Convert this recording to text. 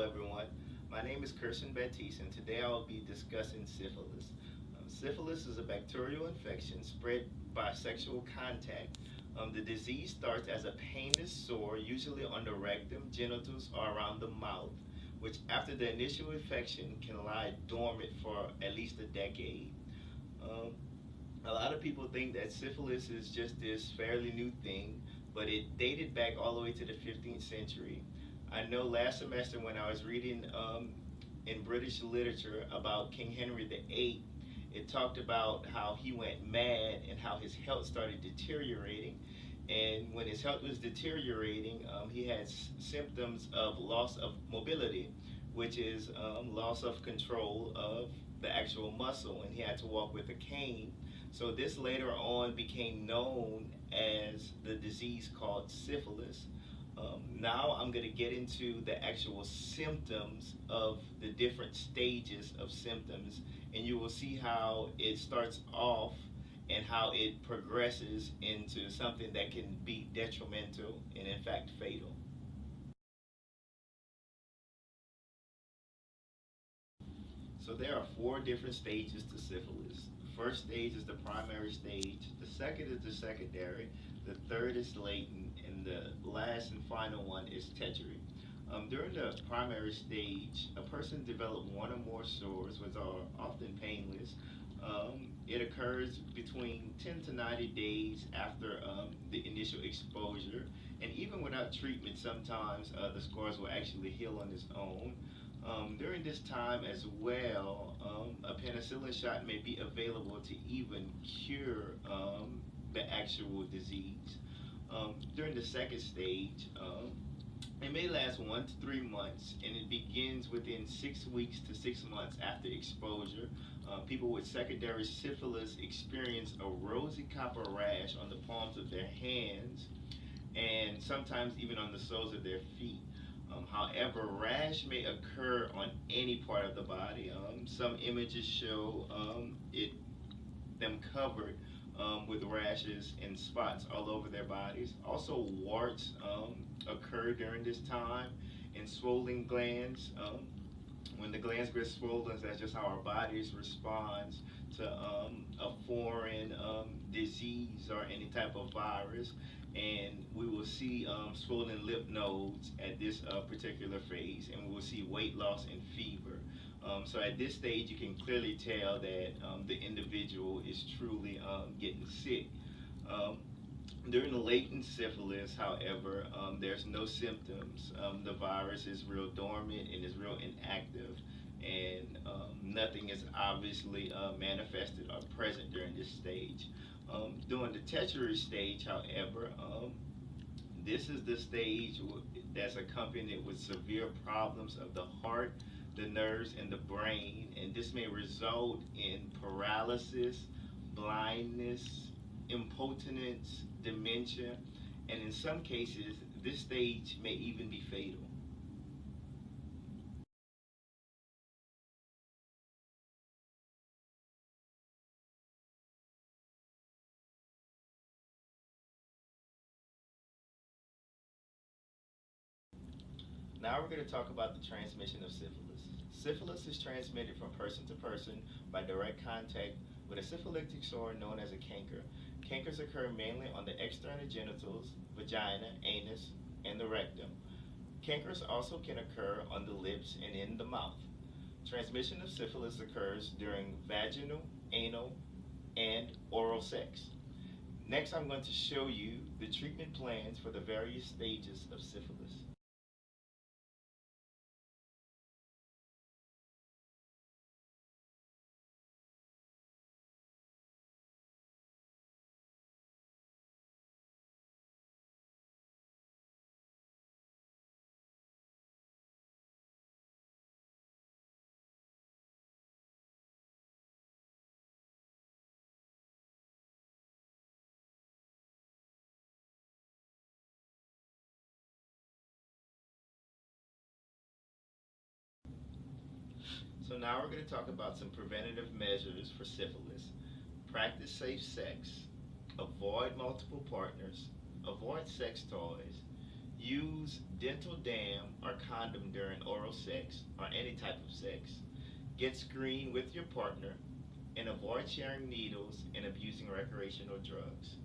everyone. My name is Batiste, and today I will be discussing syphilis. Syphilis is a bacterial infection spread by sexual contact. The disease starts as a painless sore, usually on the rectum, genitals, or around the mouth, which after the initial infection can lie dormant for at least a decade. Um, a lot of people think that syphilis is just this fairly new thing, but it dated back all the way to the 15th century. I know last semester when I was reading in British literature about King Henry VIII, it talked about how he went mad and how his health started deteriorating. And when his health was deteriorating, he had symptoms of loss of mobility, which is loss of control of the actual muscle, and he had to walk with a cane. So this later on became known as the disease called syphilis. Now I'm going to get into the actual symptoms of the different stages of symptoms, and you will see how it starts off and how it progresses into something that can be detrimental and in fact fatal. So there are four different stages to syphilis. The first stage is the primary stage, the second is the secondary, the third is latent, and the last and final one is tertiary. During the primary stage, a person develops one or more sores, which are often painless. It occurs between 10 to 90 days after the initial exposure, and even without treatment, sometimes the scars will actually heal on its own. During this time as well, a penicillin shot may be available to even cure the actual disease. During the second stage, it may last 1 to 3 months, and it begins within 6 weeks to 6 months after exposure. People with secondary syphilis experience a rosy copper rash on the palms of their hands and sometimes even on the soles of their feet. However, rash may occur on any part of the body. Some images show them covered with rashes and spots all over their bodies. Also, warts occur during this time, and swollen glands. When the glands get swollen, that's just how our bodies respond to a foreign disease or any type of virus. And we will see swollen lymph nodes at this particular phase, and we will see weight loss and fever. So at this stage, you can clearly tell that the individual is truly getting sick. During the latent syphilis, however, there's no symptoms. The virus is real dormant and is real inactive, and nothing is obviously manifested or present during this stage. During the tertiary stage, however, this is the stage that's accompanied with severe problems of the heart, the nerves, and the brain, and this may result in paralysis, blindness, impotence, dementia, and in some cases, this stage may even be fatal. Now we're going to talk about the transmission of syphilis. Syphilis is transmitted from person to person by direct contact with a syphilitic sore known as a canker. Cankers occur mainly on the external genitals, vagina, anus, and the rectum. Cankers also can occur on the lips and in the mouth. Transmission of syphilis occurs during vaginal, anal, and oral sex. Next, I'm going to show you the treatment plans for the various stages of syphilis. So now we're going to talk about some preventative measures for syphilis. Practice safe sex, avoid multiple partners, avoid sex toys, Use dental dam or condom during oral sex or any type of sex. Get screened with your partner and avoid sharing needles and abusing recreational drugs.